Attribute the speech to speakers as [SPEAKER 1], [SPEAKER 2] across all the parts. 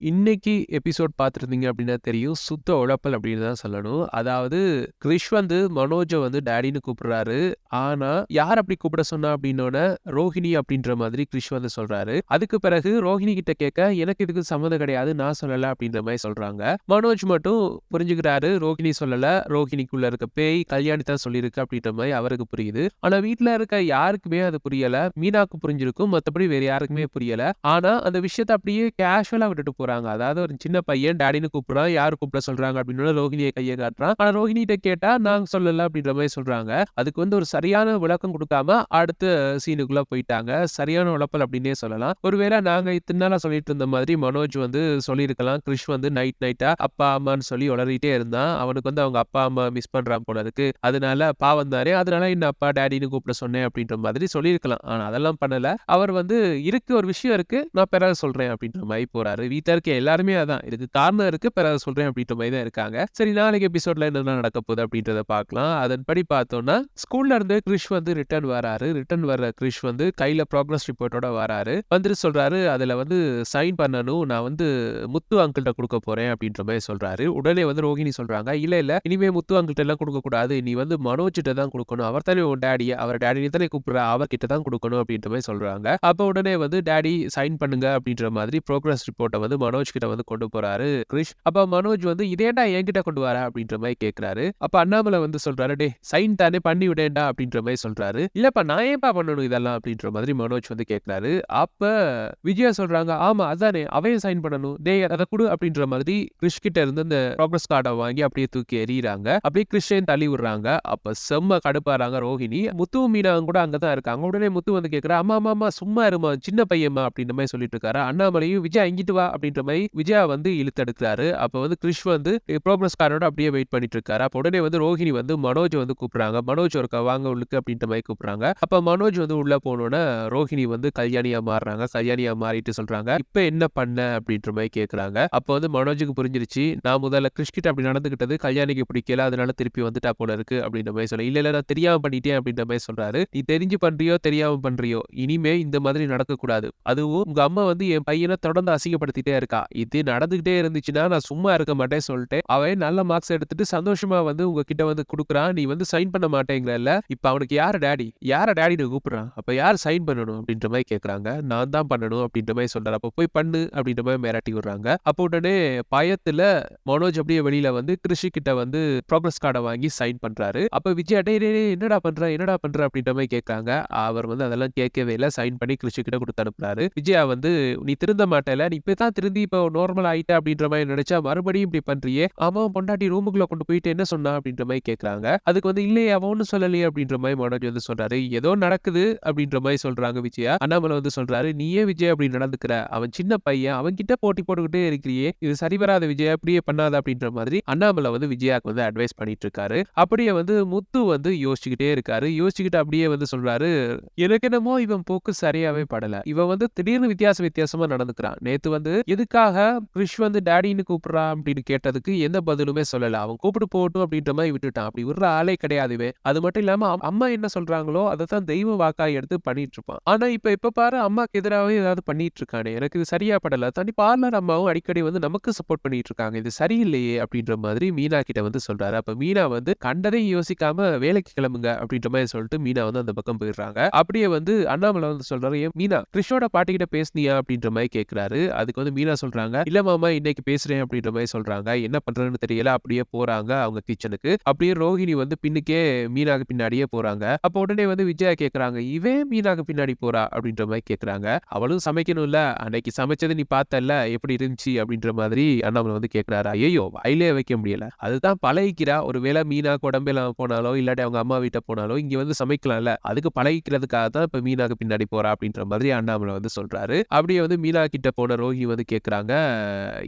[SPEAKER 1] இன்னைக்கு எபிசோட் பார்த்துருந்தீங்க அப்படின்னா தெரியும். சுத்த உழப்பல் அப்படின்னு தான் சொல்லணும். அதாவது கிரிஷ் வந்து மனோஜ வந்து டாடின்னு கூப்பிடுறாரு. ஆனா, யார் அப்படி கூப்பிட சொன்னா அப்படின்னோன, ரோஹிணி அப்படின்ற மாதிரி கிரிஷ் வந்து சொல்றாரு. அதுக்கு பிறகு ரோஹிணி கிட்ட கேட்க, எனக்கு இதுக்கு சம்மந்தம் கிடையாது. நான் சொல்லல அப்படின்ற மாரி சொல்றாங்க. மனோஜ் மட்டும் புரிஞ்சுக்கிறாரு. ரோஹிணி சொல்லல. ரோஹிணிக்குள்ள இருக்க பேய் கல்யாணி தான் சொல்லியிருக்கு அப்படின்ற மாரி அவருக்கு புரியுது. ஆனா வீட்ல இருக்க யாருக்குமே அது புரியல. மீனாக்கு புரிஞ்சிருக்கும். மத்தபடி வேற யாருக்குமே புரியல. ஆனா, அந்த விஷயத்த அப்படியே கேஷுவலா விட்டுட்டு போறாங்க. அதாவது ஒரு சின்ன பையன் டாடின்னு கூப்பிடுறான். யாரு கூப்பிட சொல்றாங்க அப்படின்னு ரோஹிணிய கைய காட்டுறான். ஆனா ரோஹிணிட்ட கேட்டா நாங்க சொல்லல அப்படின்ற மாரி சொல்றாங்க. அதுக்கு வந்து ஒரு சரியான விளக்கம் குடுக்காம அடுத்த சீனுக்குள்ள போயிட்டாங்க. சரியான உளப்பல் அப்படின்னே சொல்லலாம். ஒருவேளை நாங்க இத்தன நாளா சொல்லிட்டு இருந்த மாதிரி மனோஜ் வந்து சொல்லியிருக்கலாம். கிரிஷ் வந்து நைட்டா அப்பா, அம்மான்னு சொல்லி உளறிட்டே இருந்தான். அவனுக்கு வந்து அவங்க அப்பா, அம்மா மிஸ் பண்றான் போல இருக்கு. அதனால பாவம் தானே. அதனால என்ன அப்பா டாடின்னு கூப்பிட சொன்னேன் அப்படின்ற மாதிரி சொல்லியிருக்கலாம். ஆனா அதெல்லாம் பண்ணல. அவர் வந்து இருக்கு ஒரு விஷயம் இருக்கு. நான் பிறகு சொல்றேன் அப்படின்ற மாரி போறாரு. வீட்ல இருக்க எல்லாருமே அதான். இதுக்கு காரணம் இருக்கு. பிறகு சொல்றேன் அப்படின்ற மாரி தான் இருக்காங்க. சரி நாளைக்கு எபிசோட்ல என்னென்ன நடக்க போகுது அப்படின்றத பார்க்கலாம். அதன்படி பார்த்தோம்னா, ஸ்கூல்ல இருந்து கிரிஷ் வந்து ரிட்டர்ன் வராரு. ரிட்டர்ன் வர்ற கிரிஷ் வந்து கையில ப்ராக்ரஸ் ரிப்போர்ட்டோட வராரு. வந்துட்டு சொல்றாரு, அதுல வந்து சைன் பண்ணணும். நான் வந்து முத்து அங்கிள்ட்ட குடுக்க போறேன் அப்படின்ற மாரி சொல்றாரு. உடனே வந்து ரோஹிணி சொல்றாங்க, இல்ல இனிமே முத்து அங்கிள்ட்ட எல்லாம் குடுக்க கூடாது. நீ வந்து மனோஜ்ட்ட தான் குடுக்கணும். அவர் தானே உன் டாடி. அவர் டாடின்னு தானே கூப்பிடுற. அவர்கிட்ட தான் குடுக்கணும் அப்படின்ற மாரி சொல்றாங்க. அப்ப உடனே வந்து டாடி சைன் பண்ணுங்க அப்படின்ற மாதிரி ப்ரோக்ரஸ் ரிப்போர்ட்ட வந்து மனோஜ் கிட்ட வந்து கொண்டு போறாரு கிரிஷ். அப்ப மனோஜ் வந்து இதேண்டா என்கிட்ட கொண்டு வர அப்படின்ற மாதிரி கேக்குறாரு. அப்ப அண்ணாமலை வந்து சொல்றாரு, டே சைன் தானே பண்ணி விடேன்டா அப்படின்ற மாதிரி சொல்றாரு. இல்லப்பா நான் ஏன்பா பண்ணணும் இதெல்லாம் அப்படின்ற மாதிரி மனோஜ் வந்து கேக்குறாரு. அப்ப விஜயா சொல்றாங்க, ஆமா அதானே அவையும் சைன் பண்ணணும். டேய் அதை கொடு அப்படின்ற மாதிரி கிரிஷ் கிட்ட இருந்து அந்த ப்ராக்ரஸ் கார்டை வாங்கி அப்படியே தூக்கி எறியறாங்க. அப்படியே கிரிஷையும் தள்ளி விடுறாங்க. அப்ப செம்ம கடுப்பாறாங்க ரோஹிணி. முத்து மீனாவும் கூட அங்கதான் இருக்காங்க. உடனே முத்து வந்து கேக்குறா, அம்மா அம்மா அம்மா சும்மா இருமா சின்ன பையன்மா அப்படின்ற மாதிரி சொல்லிட்டு இருக்காரு. அண்ணாமலையும் விஜயா இங்கிட்டு வா அப்படின்ற மாதிரி விஜயா வந்து இழுத்தெடுக்கிறாரு. அப்ப வந்து கிரிஷ் வந்து ப்ரோக்ரஸ் கார்டோட அப்படியே வெயிட் பண்ணிட்டு இருக்காரு. அப்ப உடனே வந்து ரோஹிணி வந்து மனோஜ் வந்து கூப்பிடுறாங்க. மனோஜ் ஒருக்கா வாங்க உள்ளுக்கு அப்படின்ற மாதிரி கூப்பிடுறாங்க. அப்ப மனோஜ் வந்து உள்ள போனோன்னே ரோஹிணி வந்து கல்யாணியா மாறுறாங்க. கல்யாணியா மாறிட்டு சொல்றாங்க, இப்ப என்ன பண்ண அப்படின்ற மாதிரி கேக்குறாங்க. அப்ப வந்து மனோஜுக்கு புரிஞ்சிருச்சு, நான் முதல்ல கிரிஷ் கிட்ட அப்படி நடந்துகிட்டது கல்யாணிக்கு பிடிக்கல, அதனால திருப்பி வந்துட்டா போல இருக்கு அப்படின்ற மாதிரி சொல்ல, இல்ல நான் தெரியாம பண்ணிட்டேன் அப்படின்ற மாதிரி சொல்றாரு. நீ தெரிஞ்சு பண்றியோ தெரியாம பண்றியோ இனிமே இந்த மாதிரி நடக்கக்கூடாது. அதுவும் உங்க அம்மா வந்து என் பையனை தொடர்ந்து அசிங்கப்படுத்திட்டே இருக்கா. இது நடந்துகிட்டே இருந்துச்சுன்னா நான் சும்மா இருக்க மாட்டேன் சொல்லிட்டு அவன் நல்ல மார்க்ஸ் எடுத்துட்டு சந்தோஷமா வந்து உங்ககிட்ட வந்து குடுக்குறான். நீ வந்து சைன் பண்ண மாட்டேங்கிறல்ல. இப்ப அவனுக்கு யாரு டாடி? யார டாடின்னு கூப்பிடுறான்? அப்ப யார் சைன் பண்ணணும் அப்படின்ற மாதிரி கேக்குறாங்க. நான் தான் பண்ணணும் அப்படின்ற மாதிரி சொல்றாரு. அப்ப போய் பண்ணு அப்படின்ற மாதிரி மிரட்டி விடுறாங்க. அப்ப உடனே பயத்துல மனோஜ் அப்படியே வெளியில வந்து கிருஷி கிட்ட வந்து ப்ராக்ரஸ் கார்டை வாங்கி சைன் பண்றாரு. அப்ப விஜயா டேய் என்னடா பண்ற அப்படின்ற மாதிரி கேட்காங்க. அவர் வந்து அதெல்லாம் கேட்கவே இல்லை. சைன் பண்ணி கிருஷி கிட்ட கொடுத்து அனுப்புறாரு. விஜயா வந்து நீ திருந்த மாட்டல, நீ இப்பதான் திருந்தி இப்போ நார்மல் ஆயிட்ட அப்படின்ற மாதிரி நினைச்சா மறுபடியும் இப்படி பண்றியே. அவன் பொண்டாட்டி ரூமுக்குள்ள கொண்டு போயிட்டு என்ன சொன்னா அப்படின்ற மாதிரி கேட்கறாங்க. அதுக்கு வந்து இல்லையே அவன் ஒன்னும் சொல்லலையே அப்படின்ற மாதிரி மனோஜ் வந்து சொல்றாரு. ஏதோ நடக்குது அப்படின்ற மாதிரி சொல்றாங்க விஜயா. அண்ணாமலை வந்து சொல்றாரு, நீயே விஜய் அப்படி நடந்துக்கிற, அவன் சின்ன பையன், அவன் கிட்ட போட்டி போட்டுக்கிட்டே இருக்கிறியே, இது சரி வராத விஜயா, அப்படியே பண்ணாத அப்படின்ற மாதிரி அண்ணாமலை வந்து விஜயாக்கு வந்து அட்வைஸ் பண்ணிட்டு இருக்காரு. அப்படியே வந்து முத்து வந்து யோசிச்சுக்கிட்டே இருக்காரு. யோசிச்சுக்கிட்டு அப்படியே வந்து சொல்றாரு, எனக்கு என்னமோ இவன் போக்கு சரியாவே படல. இவன் வந்து திடீர்னு வித்தியாசமா நடந்துக்கிறான். நேத்து வந்து எதுக்காக கிரிஷ் வந்து டாடின்னு கூப்பிடுறான் அப்படின்னு கேட்டதுக்கு எந்த பதிலுமே சொல்லல. அவன் கூப்பிட்டு போகட்டும் அப்படின்ற மாதிரி விட்டுட்டான். அப்படி விடுற ஆளே கிடையாது இவன். அது மட்டும் இல்லாம அம்மா என்ன சொல்றாங்களோ அதைத்தான் தெய்வ வாக்கா எடுத்து பண்ணிட்டு இருப்பான். ஆனா இப்ப பாரு அம்மாக்கு எதிராகவே ஏதாவது பண்ணிட்டு இருக்கானே, எனக்கு இது சரியா படல. தனி பார்லர் அம்மாவும் அடிக்கடி வந்து நமக்கு சப்போர்ட் பண்ணிட்டு இருக்காங்க. இது சரியில்லையே அப்படின்ற மாதிரி மீனா கிட்ட வந்து சொல்றாரு. அப்ப மீனா வந்து கண்டதையும் யோசிக்காம வேலைக்கு கிளம்புங்க அப்படின்ற மாதிரி சொல்லிட்டு மீனா வந்து அந்த பக்கம் போயிடுறாங்க. அப்படியே வந்து அண்ணாமலை வந்து சொல்றாரு, ஏன் மீனா கிரிஷோட பாட்டி கிட்ட பேசுனியா அப்படின்ற மாதிரி கேட்கிறாரு. அதுக்கு வந்து மீனா சொல்றாங்க, இல்ல மாமா இன்னைக்கு பேசுறேன் அப்படின்ற மாதிரி சொல்றாங்க. என்ன பண்றதுன்னு தெரியல. அப்படியே போறாங்க அவங்க கிச்சனுக்கு. அப்படியே ரோஹிணி வந்து பின்னுக்கே மீனாக்கு பின்னாடியே போறாங்க. அப்ப உடனே வந்து விஜயா கேக்குறாங்க, இவன் மீனாக்கு பின்னாடி போறா அப்படின்ற மாதிரி கேக்குறாங்க. அவளும் சமைக்கணும்ல, அன்னைக்கு சமைச்சது நீ பார்த்தல்ல எப்படி இருந்துச்சு அப்படின்ற மாதிரி அண்ணாமலை வந்து கேக்குறாரு. ஐயோ வாயிலே வைக்க முடியல. அதுதான் பழகிக்கிறா. ஒருவேளை மீனாக்கு உடம்பெல்லாம் போனாலோ இல்லாட்டி அவங்க அம்மா வீட்டை போனாலோ இங்க வந்து சமைக்கலாம்ல, அதுக்கு பழகிக்கிறதுக்காக தான் இப்ப மீனாக்கு பின்னாடி போறா அப்படின்ற மாதிரி அண்ணாமலை வந்து சொல்றாரு. அப்படியே வந்து மீனா கிட்ட போன ரோஹி வந்து கேக்குறாங்க,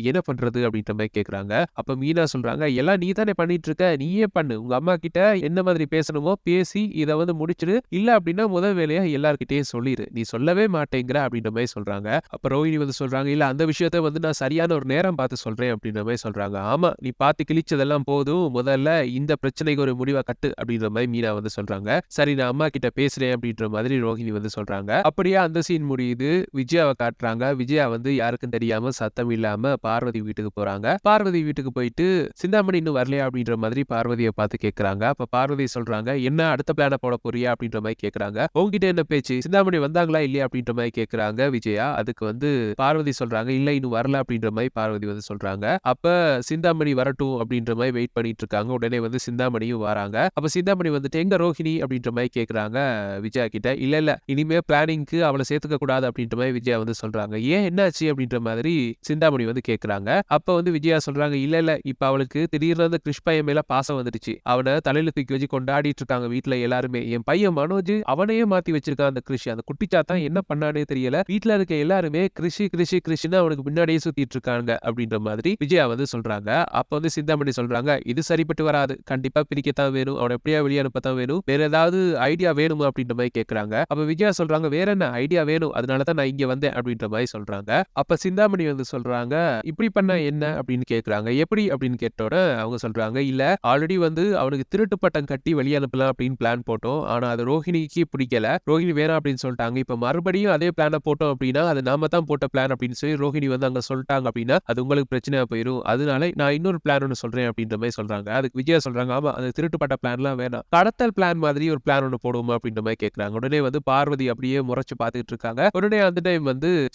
[SPEAKER 1] என்ன பண்றது அப்படின்ற மாதிரி கேக்குறாங்க. அப்ப மீனா சொல்றாங்க, எல்லாம் நீ தானே பண்ணிட்டு இருக்க, நீயே பண்ணு. உங்க அம்மா கிட்ட என்ன மாதிரி பேசணுமோ பேசி இதை வந்து முடிச்சிடு. இல்ல அப்படின்னா முதல் வேலையா எல்லார்கிட்டயும் சொல்லிடு. நீ சொல்லவே மாட்டேங்கிற அப்படின்ற மாதிரி சொல்றாங்க. அப்ப ரோஹிணி வந்து சொல்றாங்க, இல்ல அந்த விஷயத்த வந்து நான் சரியான ஒரு நேரம் பார்த்து சொல்றேன் அப்படின்ற மாதிரி சொல்றாங்க. ஆமா நீ பார்த்து கிழிச்சதெல்லாம் போதும், முதல்ல இந்த பிரச்சனைக்கு ஒரு முடிவை கட்டு அப்படின்ற மாதிரி மீனா வந்து சொல்றாங்க. சரி நான் அம்மா கிட்ட பேசுறேன் அப்படின்ற மாதிரி ரோஹிணி வந்து சொல்றாங்க. அப்படியே அந்த சீன் முடியுது. விஜயாவை காட்டுறாங்க. விஜயா வந்து யாருக்கும் தெரியாம இல்லாம சத்தம் இல்லாம பார்வதி வீட்டுக்கு போறாங்க. பார்வதி வீட்டுக்கு போயிட்டு சிந்தாமணி இன்னும் வரலையா அப்படின்ற மாதிரி பார்வதியை பார்த்து கேக்குறாங்க. அப்ப பார்வதி சொல்றாங்க, என்ன அடுத்த பிளான போட போறியா அப்படின்ற மாதிரி கேக்குறாங்க. உங்ககிட்ட என்ன பேச்சு, சிந்தாமணி வந்தாங்களா இல்லையா அப்படின்ற மாதிரி கேக்குறாங்க விஜயா. அதுக்கு பார்வதி சொல்றாங்க, இல்ல இன்னும் வரல அப்படின்ற மாதிரி பார்வதி சொல்றாங்க. அப்ப சிந்தாமணி வரட்டும் அப்படின்ற மாதிரி வெயிட் பண்ணிட்டு இருக்காங்க. உடனே சிந்தாமணியும் வராங்க. அப்ப சிந்தாமணி எங்க ரோஹிணி அப்படின்ற மாதிரி கேக்குறாங்க விஜயா கிட்ட. இல்ல இனிமே பிளானிங்க்கு அவளை சேர்த்துக்க கூடாது அப்படின்ற மாதிரி விஜயா சொல்றாங்க. ஏன் என்னாச்சு அப்படின்ற மாதிரி சிந்தாமணி கேக்குறாங்க. அப்ப விஜயா சொல்றாங்க, இல்ல இப்ப அவளுக்கு திடீர்னு கிறிஷ் பையன் மேல பாசம் வந்துடுச்சு. அவனை தலையில தூக்கி வச்சு கொண்டாடிட்டு இருக்காங்க வீட்டுல எல்லாருமே. என் பையன் மனோஜ் அவனையே மாத்தி வச்சிருக்கான் அந்த கிறிஷ். அந்த குட்டிச்சாத்தான் என்ன பண்ணானே தெரியல. வீட்டுல இருக்க எல்லாருமே கிறிஷ்னு அவனுக்கு பின்னாடியே சுத்திட்டு இருக்காங்க அப்படின்ற மாதிரி விஜயா சொல்றாங்க. அப்ப சிந்தாமணி சொல்றாங்க, இது சரிப்பட்டு வராது, கண்டிப்பா பிரிக்கத்தான் வேணும், அவனை எப்படியா வெளியே அனுப்பத்தான் வேணும், வேற ஏதாவது ஐடியா வேணுமா அப்படின்ற மாதிரி கேக்குறாங்க. அப்ப விஜயா சொல்றாங்க, வேற என்ன ஐடியா வேணும், அதனாலதான் நான் இங்க வந்தேன் அப்படின்ற மாதிரி சொல்றாங்க. அப்ப சிந்தாமணி சொல்றாங்க, இப்படி பண்ண என்ன அப்படின்னு கேக்குறாங்க. எப்படி அப்படின்னு கேட்டோட அவங்க சொல்றாங்க, இல்ல ஆல்ரெடி அவனுக்கு திருட்டு பட்டம் கட்டி வெளியே அனுப்பலாம் அப்படின்னு பிளான் போட்டோம். ஆனா அது ரோஹிணிக்கு பிடிக்கல, ரோஹிணி வேணாம் அப்படின்னு சொல்லிட்டாங்க. இப்ப மறுபடியும் அதே பிளான போட்டோம் அப்படின்னா அது நாம தான் போட்ட பிளான் அப்படின்னு சொல்லி ரோஹிணி அங்க சொல்லிட்டாங்க அப்படின்னா அது உங்களுக்கு பிரச்சனையா போயிடும். அதனால நான் இன்னொரு பிளான் ஒன்னு சொல்றேன் அப்படின்ற மாதிரி சொல்றாங்க. அதுக்கு விஜயா சொல்றாங்க, ஆமா அந்த திருட்டுப்பட்ட பிளான்லாம் வேணாம், கடத்தல் பிளான் மாதிரி ஒரு பிளான் ஒன்னு போடுவோம் அப்படின்ற மாதிரி கேட்கறாங்க. உடனே பார்வதி அப்படியே முறைச்சு பார்த்துட்டு இருக்காங்க. உடனே அந்த டைம்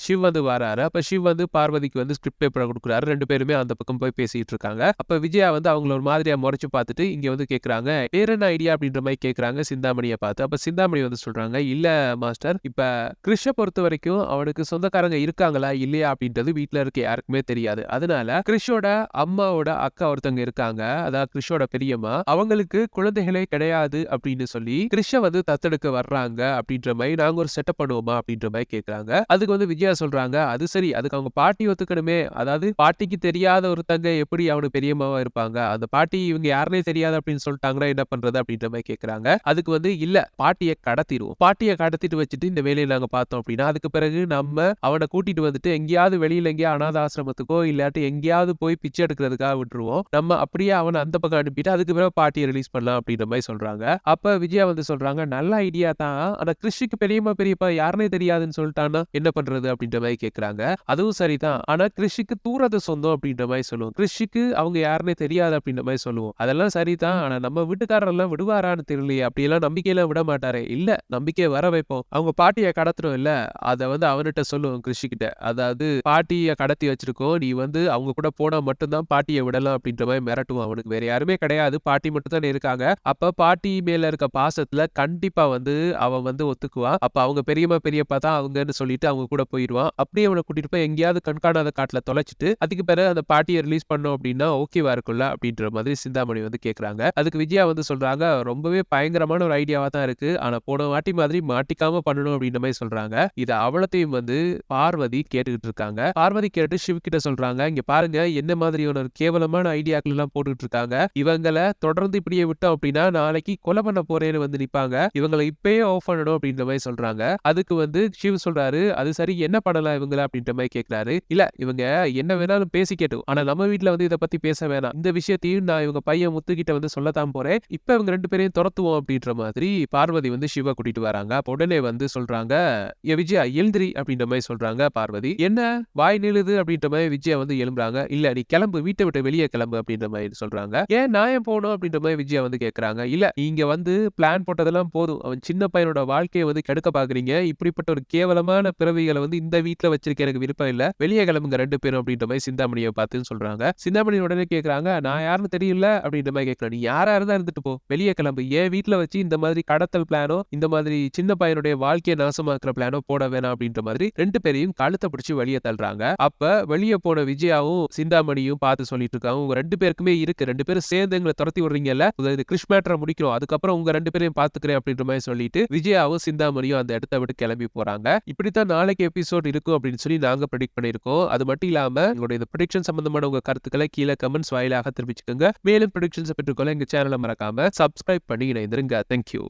[SPEAKER 1] சிவ் வராரு. அப்ப சிவ் பார்வதிக்கு ஸ்கிரிப்ட் பேப்பர் கொடுக்குறாரு. ரெண்டு பேருமே அந்த பக்கம் போய் பேசிட்டு இருக்காங்க. அப்ப விஜயா அவங்கள ஒரு மாதிரியா முறைச்சு பார்த்துட்டு இங்க கேக்குறாங்க, வேற என்ன ஐடியா அப்படின்ற மாதிரி கேக்குறாங்க சிந்தாமணியை பார்த்து. அப்ப சிந்தாமணி சொல்றாங்க, இல்ல மாஸ்டர், இப்ப கிறிஷ பொறுத்த வரைக்கும் அவனுக்கு சொந்தக்காரங்க இருக்காங்களா இல்லையா அப்படின்றது வீட்டுல இருக்க யாருக்குமே தெரியாது. அதனால கிறிஷோட அம்மாவோட அக்கா ஒருத்தங்க இருக்காங்க, அதாவது கிறிஷோட பெரியம்மா, அவங்களுக்கு குழந்தைகளே கிடையாது அப்படின்னு சொல்லி கிறிஷ தத்தெடுக்க வர்றாங்க அப்படின்ற மாதிரி நாங்க ஒரு செட்டப் பண்ணுவோமா அப்படின்ற மாதிரி கேக்குறாங்க. அதுக்கு விஜயா சொல்றாங்க, அது சரி, அதுக்கு அவங்க பாட்டி ஒத்துக்கணுமே, அதாவது பாட்டிக்கு தெரியாத ஒருத்தங்க எப்படி அவனுக்கு பெரியம்மாவா இருப்பாங்க, அந்த பாட்டி இவங்க யாருனே தெரியாது அப்படின்னு சொல்லிட்டாங்கன்னா என்ன பண்றது அப்படின்ற மாதிரி கேக்குறாங்க. அதுக்கு இல்ல பாட்டியை கடத்திடுவோம், பாட்டியை கடத்திட்டு வச்சுட்டு இந்த வேலையை நாங்க பார்த்தோம் அப்படின்னா அதுக்கு பிறகு நம்ம அவனை கூட்டிட்டு எங்கேயாவது வெளியில எங்கேயா அனாத ஆசிரமத்துக்கோ இல்லாட்டி எங்கேயாவது போய் பிச்சை எடுக்கிறதுக்காக விட்டுருவோம், நம்ம அப்படியே அவனை அந்த பக்கம் அனுப்பிட்டு அதுக்கு பிறகு பாட்டியை ரிலீஸ் பண்ணலாம் அப்படின்ற மாதிரி சொல்றாங்க. அப்ப விஜயா சொல்றாங்க, நல்ல ஐடியா தான், ஆனா கிறிஷுக்கு பெரியம்மா பெரியப்பா யாருனே தெரியாதுன்னு சொல்லிட்டானா என்ன பண்றது அப்படின்ற மாதிரி கேக்குறாங்க. அதுவும் சரிதான், ஆனா கிறிஷுக்கு தூரத சொந்தம் அப்படின்ற மாதிரி சொல்லுவோம், கிறிஷுக்கு அவங்க யாருனே தெரியாது அப்படின்ற மாதிரி சொல்லுவோம், அதெல்லாம் சரிதான், ஆனா நம்ம வீட்டுக்காரர் எல்லாம் விடுவாரான்னு தெரியலையே, அப்படியெல்லாம் நம்பிக்கையெல்லாம் விட மாட்டாரே, இல்ல நம்பிக்கையை வர வைப்போம், அவங்க பாட்டியை கடத்துறோம் இல்ல அத அவன்கிட்ட சொல்லுவோம் கிறிஷ் கிட்ட, அதாவது பாட்டியை கடத்தி வச்சிருக்கோம், நீ அவங்க கூட போனா மட்டும்தான் பாட்டியை விடலாம் அப்படின்ற மாதிரி மிரட்டுவோம். அவனுக்கு வேற யாருமே கிடையாது, பாட்டி மட்டும் தான் இருக்காங்க. அப்ப பாட்டி மேல இருக்க பாசத்துல கண்டிப்பா அவன் ஒத்துக்குவான். அப்ப அவங்க பெரியம்மா பெரியப்பா தான் அவங்கன்னு சொல்லிட்டு அவங்க கூட போயிடுவான். அப்படியே அவனை கூட்டிட்டு போய் எங்கேயாவது கண்காணாத காட்டுல தொலைச்சிட்டு அதுக்கு பிறகு அந்த பாட்டியை ரிலீஸ் பண்ணோம் அப்படின்னா ஓகேவா இருக்கும்ல அப்படின்ற மாதிரி சிந்தாமணி கேக்குறாங்க. அதுக்கு விஜயா சொல்றாங்க, ரொம்பவே பயங்கரமான ஒரு ஐடியாவா தான் இருக்கு, ஆனா போன வாட்டி மாதிரி மாட்டிக்காம பண்ணணும் அப்படின்ற மாதிரி சொல்றாங்க. இத அவளத்தையும் பார்வதி கேட்டுக்கிட்டு இருக்காங்க. பார்வதி கேட்டு சிவ் கிட்ட சொல்றாங்க, இங்க பாருங்க என்ன மாதிரியான ஒரு கேவலமான ஐடியாக்கள் எல்லாம் போட்டுட்டு இருக்காங்க, இவங்களை தொடர்ந்து இப்படியே விட்டோம் அப்படின்னா நாளைக்கு கொலை பண்ண போறேன்னு நிப்பாங்க, இவங்களை இப்பயே ஆஃப் பண்ணணும் அப்படின்ற மாதிரி சொல்றாங்க. அதுக்கு சிவ் சொல்றாரு, அது சரி என்ன பண்ணலாம் இவங்களை அப்படின்ற மாதிரி கேட்கிறாரு. இல்ல இவங்க என்ன வேணாலும் பேசிக்கட்டும், ஆனா நம்ம வீட்டுல இதை பத்தி பேச வேணாம், இந்த விஷயத்தையும் நான் இவங்க பையன் முத்துக்கிட்ட சொல்லத்தான் போறேன், இப்ப இவங்க ரெண்டு பேரையும் துரத்துவோம் அப்படின்ற மாதிரி பார்வதி சிவா கூட்டிட்டு வராங்க. உடனே சொல்றாங்க, விஜயா எழுந்திரி அப்படின்ற மாதிரி சொல்றாங்க பார்வதி. என்ன வாய் நிலுது அப்படின்ற மாதிரி விஜயா எழும்புறாங்க. இல்ல நீ கிளம்பு, வீட்டை விட்டு வெளியே கிளம்பு அப்படின்ற மாதிரி சொல்றாங்க. ஏன் நான் போகணும் அப்படின்ற மாதிரி விஜயா கேக்குறாங்க. இல்ல நீங்க பிளான் போட்டதெல்லாம் போதும், அவன் சின்ன பையனோட வாழ்க்கையை கெடுக்க பாக்குறீங்க, இப்படிப்பட்ட ஒரு கேவலமான பிறவிகளை இந்த வீட்டுல வச்சிருக்க எனக்கு விருப்பம் இல்ல, வெளியே கிளம்புங்க ரெண்டு பேரும் அப்படின்ற மாதிரி சிந்தாமணியை பார்த்துன்னு சொல்றாங்க. சிந்தாமணி உடனே கேக்குறாங்க, நான் யாருன்னு தெரியல அப்படின்ற மாதிரி கேட்கிறேன், நீ யாரா இருந்தா இருந்துட்டு போ, வெளியே கிளம்பு, ஏன் வீட்டுல வச்சு இந்த மாதிரி கடத்தல் பிளானோ இந்த மாதிரி சின்ன பையனுடைய வாழ்க்கையை நாசமாக்குற பிளானோ போட வேணாம் அப்படின்ற மாதிரி ரெண்டு பேரையும் கழுத்தை பிடிச்சு வெளியே தள்ளுறாங்க. அப்ப வெளியே போன விஜயாவும் சிந்தாமணியும் பார்த்து சொல்லிட்டு இருக்காங்க, உங்க ரெண்டு பேருக்குமே இருக்கு, ரெண்டு பேரும் சேர்ந்து எங்களை துரத்தி விடுறீங்கல்ல, கிறிஷ் மேட்டரை முடிக்கிறோம், அதுக்கப்புறம் உங்க ரெண்டு பேரையும் பாத்துக்கிறேன் அப்படின்ற மாதிரி சொல்லிட்டு விஜயாவும் சிந்தாமணியும் அந்த இடத்த விட்டு கிளம்பி போறாங்க. இப்படித்தான் நாளைக்கு எபிசோட் இருக்கும் அப்படின்னு சொல்லி நாங்க ப்ரெடிக்ட் பண்ணிருக்கோம். அது மட்டும் இல்லாம உங்களுடைய இந்த ப்ரெடிக்ஷன் சம்பந்தமான உங்க கருத்துக்களை கீழே கமெண்ட்ஸ் வாயிலாக தெரிவிச்சுக்கோங்க. மேலும் ப்ரெடிக்ஷன்ஸ் பெற்றுக்கொள்ள எங்க சேனலை மறக்காம சப்ஸ்கிரைப் பண்ணி இணைந்திருங்க. தேங்க்யூ.